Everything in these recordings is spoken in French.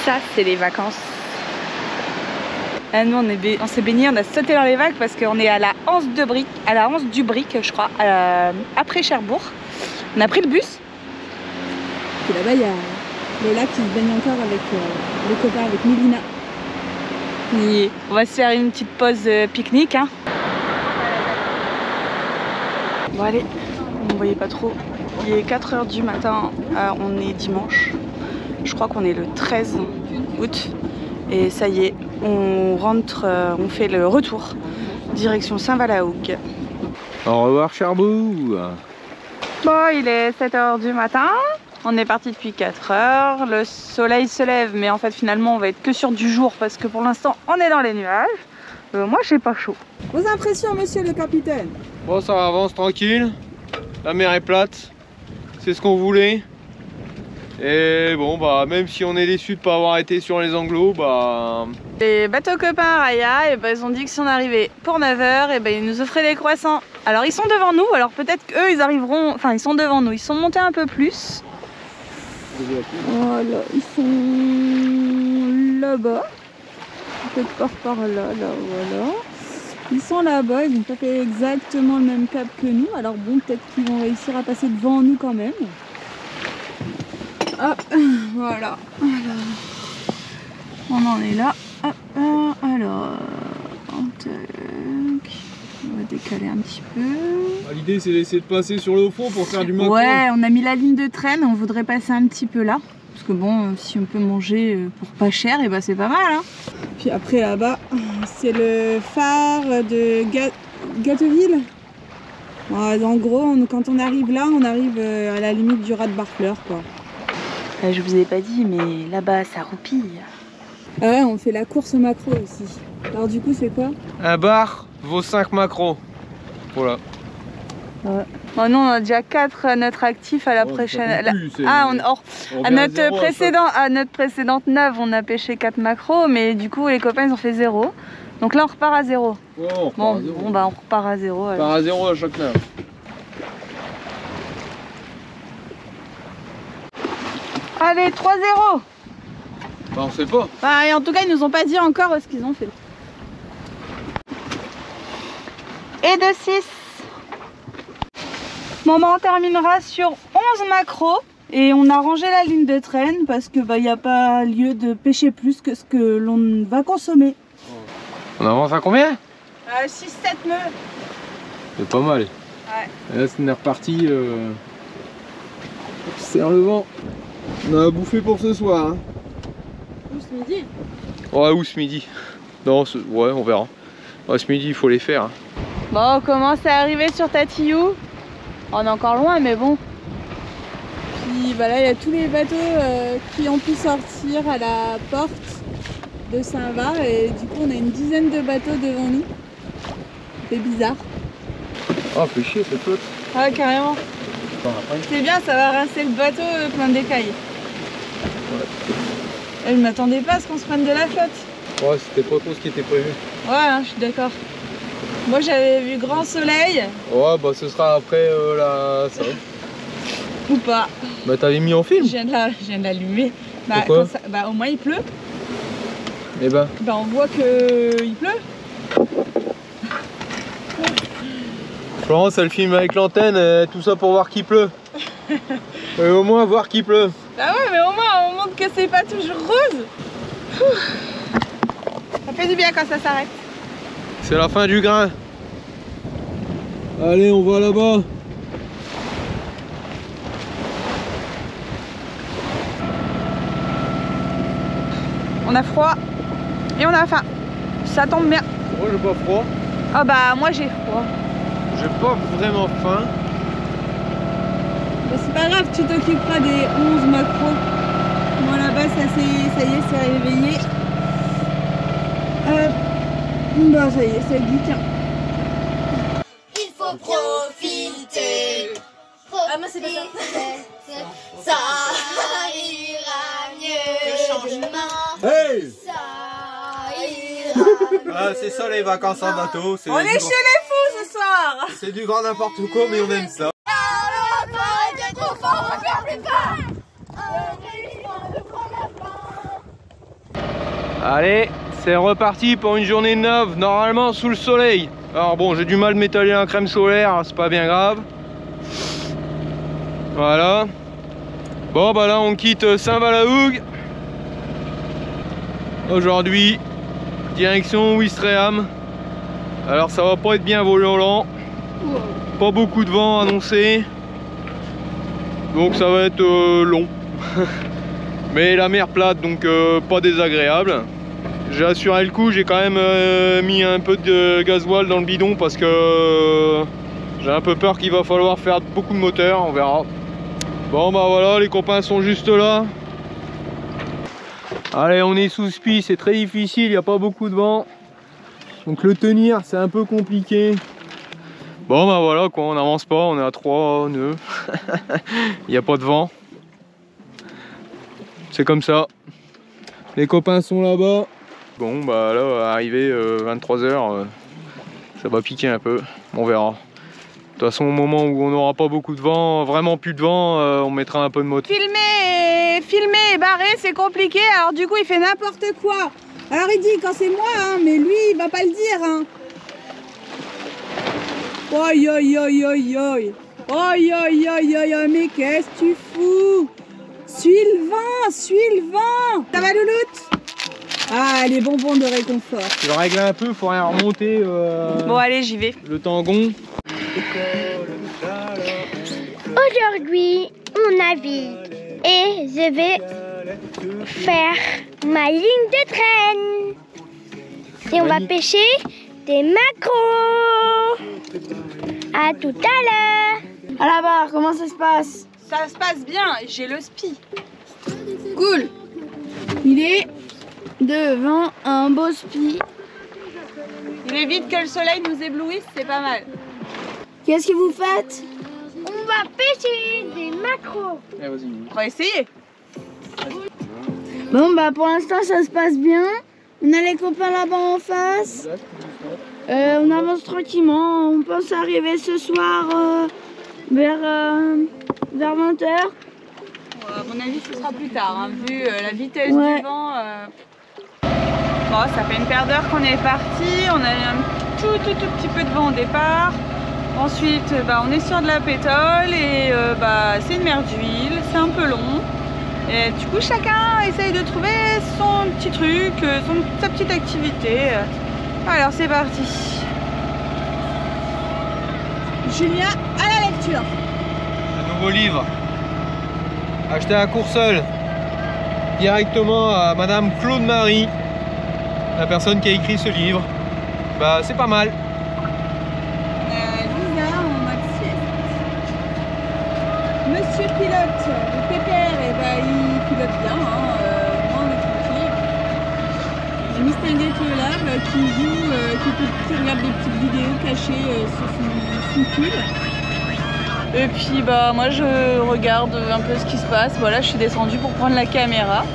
Ça, c'est les vacances. Ah, nous, on s'est baigné, on a sauté dans les vagues parce qu'on est à la Anse de Brique, à la Anse du Bric, je crois, après Cherbourg. On a pris le bus. Et là-bas, il y a le lac qui se baigne encore avec les copains, avec Mélina. Et on va se faire une petite pause pique-nique. Hein. Bon, allez, on ne voyait pas trop. Il est 4 h du matin, on est dimanche. Je crois qu'on est le 13 août. Et ça y est, on rentre, on fait le retour. Direction Saint-Valahougue. Au revoir Cherbourg. Bon, il est 7 h du matin. On est parti depuis 4 h. Le soleil se lève, mais en fait finalement on va être que sur du jour parce que pour l'instant on est dans les nuages. Moi j'ai pas chaud. Vos impressions, monsieur le capitaine? Bon, ça avance tranquille. La mer est plate. C'est ce qu'on voulait. Et bon, bah même si on est déçu de pas avoir été sur les Anglos, bah... Les bateaux copains Raya, et bah, ils ont dit que si on arrivait pour 9 h, et bah, ils nous offraient des croissants. Alors ils sont devant nous, alors peut-être qu'eux ils arriveront... Enfin ils sont devant nous, ils sont montés un peu plus. Voilà, ils sont là-bas. Quelque part par là, voilà. Ils sont là-bas, ils n'ont pas fait exactement le même cap que nous. Alors bon, peut-être qu'ils vont réussir à passer devant nous quand même. Hop, voilà. On en est là. Hop, alors, on va décaler un petit peu. L'idée c'est d'essayer de passer sur le fond pour faire du macro. Ouais, on a mis la ligne de traîne, on voudrait passer un petit peu là. Parce que bon, si on peut manger pour pas cher, et bah c'est pas mal. Hein. Puis après là-bas, c'est le phare de Gâteville. En gros, quand on arrive là, on arrive à la limite du raz de Barfleur, quoi. Je vous ai pas dit, mais là-bas ça roupille. Ah ouais, on fait la course macro aussi. Alors du coup, c'est quoi? Un bar vaut 5 macros. Voilà. Ouais. Bon, nous on a déjà 4 à notre actif à la prochaine. À notre précédente nave, on a pêché 4 macros, mais du coup les copains ils ont fait 0. Donc là on repart à 0. Ouais, on repart à 0. Bon bah on repart à 0. On repart à 0 à chaque nave. Allez, 3-0. Bah on sait pas. Bah, et en tout cas ils nous ont pas dit encore ce qu'ils ont fait. Et de 6. Bon bah on terminera sur 11 macros et on a rangé la ligne de traîne parce que bah il n'y a pas lieu de pêcher plus que ce que l'on va consommer. On avance à combien? 6-7 nœuds. C'est pas mal. Ouais. Et là c'est reparti. Serre le vent. On a bouffé pour ce soir. Hein. Ou ce midi? Ouais, ou ce midi. Non, ouais, on verra. Ouais, ce midi il faut les faire. Hein. Bon, on commence à arriver sur Tatillou. On est encore loin, mais bon. Puis voilà, il y a tous les bateaux qui ont pu sortir à la porte de Saint-Va et du coup on a une dizaine de bateaux devant nous. C'est bizarre. Ah, fait chier cette flotte. Ah, carrément. C'est bien, ça va rincer le bateau plein d'écailles. Ouais. Je m'attendais pas à ce qu'on se prenne de la flotte. Ouais, c'était pas trop ce qui était prévu. Ouais, hein, je suis d'accord. Moi j'avais vu grand soleil. Ouais, bah ce sera après ça. Ou pas. Bah t'avais mis en film? Je viens de l'allumer. Bah, pourquoi? Bah au moins il pleut. Et bah on voit que il pleut. Florence elle filme avec l'antenne, tout ça pour voir qu'il pleut. Et au moins voir qu'il pleut. Bah ouais, mais au moins on montre que c'est pas toujours rose. Ça fait du bien quand ça s'arrête. C'est la fin du grain. Allez, on va là-bas. On a froid et on a faim. Ça tombe bien. Moi j'ai pas froid. Ah bah moi j'ai froid. J'ai pas vraiment faim. Mais c'est pas grave, tu t'occuperas des 11 macros. Moi là-bas, ça y est, c'est réveillé. Bah ça y est, ça dit, tiens. Il faut profiter. Ah moi c'est pas ça. Ça ira mieux demain. Hey! Ça ira mieux. Ah, c'est ça les vacances en bateau. On est chez les fous ce soir. C'est du grand n'importe quoi, mais on aime ça. Arrête d'être trop fort, encore plus fort. On est libre de prendre la main. Allez, c'est reparti pour une journée neuve, normalement sous le soleil. Alors bon, j'ai du mal de m'étaler en crème solaire, c'est pas bien grave. Voilà. Bon bah là on quitte Saint-Valahougue. Aujourd'hui, direction Ouistreham. Alors ça va pas être bien violent. Pas beaucoup de vent annoncé. Donc ça va être long. Mais la mer plate, donc pas désagréable. J'ai assuré le coup, j'ai quand même mis un peu de gasoil dans le bidon parce que j'ai un peu peur qu'il va falloir faire beaucoup de moteur, on verra. Bon bah voilà, les copains sont juste là. Allez, on est sous spi, c'est très difficile, il n'y a pas beaucoup de vent. Donc le tenir, c'est un peu compliqué. Bon bah voilà quoi, on n'avance pas, on est à 3 nœuds. Il n'y a pas de vent. C'est comme ça. Les copains sont là-bas. Bon bah là, arrivé 23h, ça va piquer un peu. On verra. De toute façon, au moment où on n'aura pas beaucoup de vent, vraiment plus de vent, on mettra un peu de moteur. Filmer et barrer, c'est compliqué. Alors du coup, il fait n'importe quoi. Alors il dit quand c'est moi, hein, mais lui, il va pas le dire. Hein. Oi, oi, oi, oi, oi. Oi, oi, oi, oi, oi, mais qu'est-ce que tu fous? Suis le vent, suis le vent. Ça va, louloute? Ah, les bonbons de réconfort. Je vais régler un peu, il faudrait remonter Bon, allez, j'y vais. le tangon. Aujourd'hui, on navigue et je vais faire ma ligne de traîne. Et on va pêcher des maquereaux. À tout à l'heure. À la barre, comment ça se passe? Ça se passe bien, j'ai le spi. Cool. Il est devant un beau spi. Il évite que le soleil nous éblouisse, c'est pas mal. Qu'est-ce que vous faites? On va pêcher des maquereaux. On va essayer. Bon bah pour l'instant ça se passe bien. On a les copains là-bas en face. On avance tranquillement. On pense arriver ce soir vers 20h. À mon avis, ce sera plus tard, hein, vu la vitesse Ouais. du vent. Bon, ça fait une paire d'heures qu'on est parti. On a eu un tout petit peu de vent au départ. Ensuite, on est sur de la pétole et c'est une mer d'huile, c'est un peu long. Et du coup, chacun essaye de trouver son petit truc, sa petite activité. Alors, c'est parti. Julien à la lecture. Un nouveau livre acheté à Courseul directement à Madame Claude Marie, la personne qui a écrit ce livre. Bah c'est pas mal. Lisa en maxi. Monsieur pilote, le pépère, il pilote bien. Moi on est tranquille. J'ai mis Stinguette là qui regarde des petites vidéos cachées sur son fil. Et puis, moi, je regarde un peu ce qui se passe. Voilà, je suis descendue pour prendre la caméra.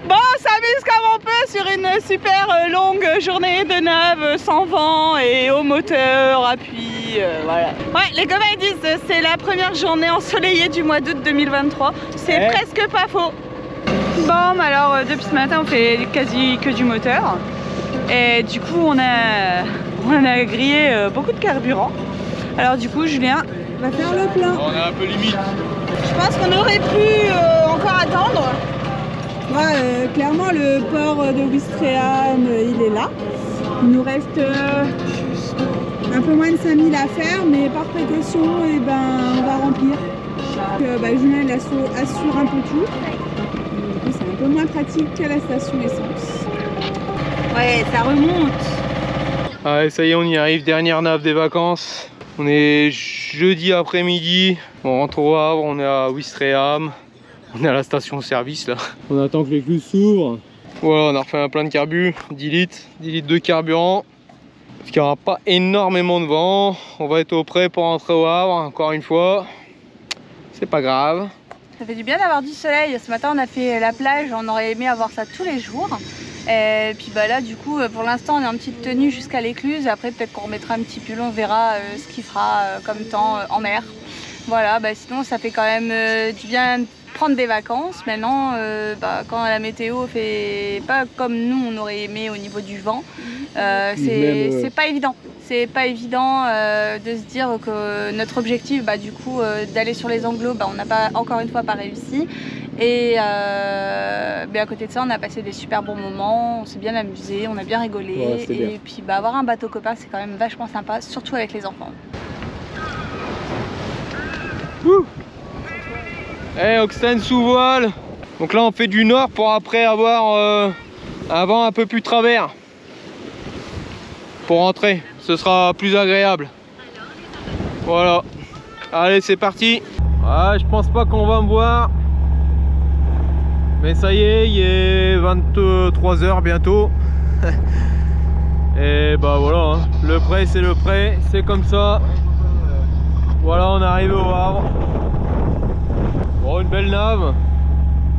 Bon, on s'amuse comme on peut sur une super longue journée de neuf, sans vent et au moteur, appui, voilà. Ouais, les copains ils disent c'est la première journée ensoleillée du mois d'août 2023. C'est presque pas faux. Bon, alors depuis ce matin on fait quasi que du moteur. Et du coup on a grillé beaucoup de carburant. Alors du coup Julien va faire le plein. On est un peu limite. Je pense qu'on aurait pu encore attendre. Ouais, clairement le port de Ouistreham il est là. Il nous reste un peu moins de 5000 à faire, mais par précaution on va remplir. Julien il assure un peu tout. C'est un peu moins pratique qu'à la station essence. Ouais, ça remonte. Ouais, ça y est, on y arrive, dernière nave des vacances. On est jeudi après-midi, on rentre au Havre, on est à Ouistreham. On est à la station-service là. On attend que les clous s'ouvrent. Voilà, on a refait un plein de carbu, 10 litres de carburant. Parce qu'il n'y aura pas énormément de vent. On va être au prêt pour rentrer au Havre, encore une fois. C'est pas grave. Ça fait du bien d'avoir du soleil. Ce matin on a fait la plage, on aurait aimé avoir ça tous les jours. Et puis bah là du coup pour l'instant on est en petite tenue jusqu'à l'écluse. Après peut-être qu'on remettra un petit pull, on verra ce qu'il fera comme temps en mer. Voilà, bah sinon ça fait quand même du bien de prendre des vacances. Maintenant quand la météo fait pas comme nous on aurait aimé au niveau du vent, c'est pas évident. C'est pas évident de se dire que notre objectif, du coup, d'aller sur les Anglos, on n'a pas, encore une fois, pas réussi. Et à côté de ça, on a passé des super bons moments, on s'est bien amusé, on a bien rigolé. Ouais, et bien. Puis avoir un bateau copain, c'est quand même vachement sympa, surtout avec les enfants. Hey, Oxten sous voile. Donc là, on fait du nord pour après avoir un vent un peu plus travers. Pour rentrer, ce sera plus agréable. Voilà. Allez, c'est parti. Ah, je pense pas qu'on va me voir. Mais ça y est, il est 23 h bientôt. Et bah voilà, hein. Le prêt c'est le prêt, c'est comme ça. Voilà, on arrive au Havre. Bon, une belle nave.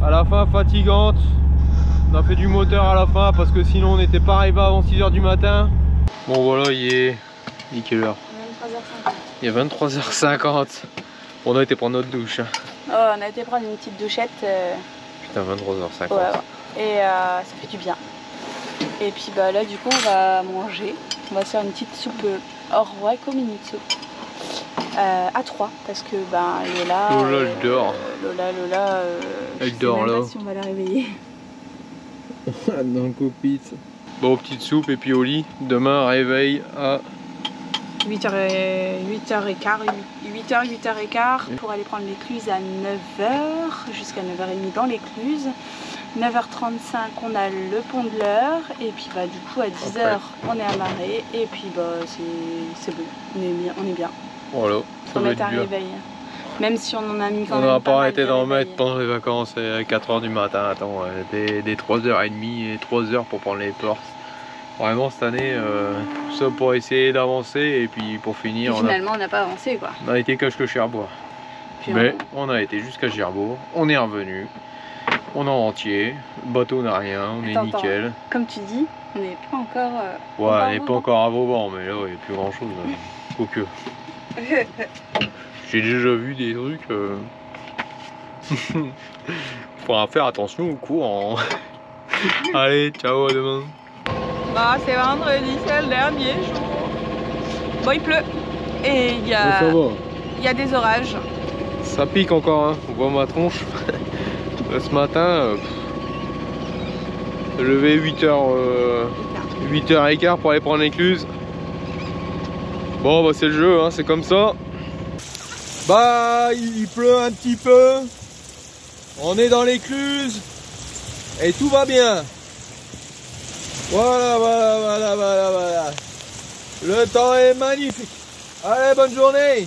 À la fin fatigante. On a fait du moteur à la fin parce que sinon on n'était pas arrivé avant 6 h du matin. Bon voilà, il est quelle heure? 23h50. Il est 23h50. On a été prendre notre douche. Oh, on a été prendre une petite douchette. Putain, 23h50. Ouais. Et ça fait du bien. Et puis là du coup on va manger. On va se faire une petite soupe Orwako Minitsu. À 3 parce que Lola. Lola elle dort. Lola elle dort là. Pas si on va la réveiller. Dans le cockpit. Bon, petite soupe et puis au lit. Demain, réveil à 8h15 pour aller prendre l'écluse à 9h jusqu'à 9h30 dans l'écluse. 9h35 on a le pont de l'Eure et puis du coup à 10h on est amarré et puis c'est bon, on est bien. Voilà, on met un réveil. Même si on en a mis quand même. On n'a pas arrêté d'en mettre pendant les vacances à 4 h du matin. Attends, des 3h30 et 3 h pour prendre les portes. Vraiment cette année, tout ça pour essayer d'avancer et puis pour finir. Et finalement on n'a pas avancé quoi. On a été jusqu'à Cherbourg. Mais on a été jusqu'à Cherbourg, on est revenu, on est entier, le bateau n'a rien, on est nickel. Comme tu dis, on n'est pas encore. Ouais, on n'est pas encore à Vauban, mais là il n'y a plus grand chose. Quoique. J'ai déjà vu des trucs. Faudra faire attention au courant. Allez, ciao, à demain. C'est vendredi, c'est le dernier jour. Bon, il pleut et il y a des orages. Ça pique encore, hein. On voit ma tronche. Ce matin, levé 8h15 pour aller prendre l'écluse. Bon, c'est le jeu, hein, c'est comme ça. Il pleut un petit peu. On est dans l'écluse et tout va bien. Voilà. Le temps est magnifique. Allez, bonne journée.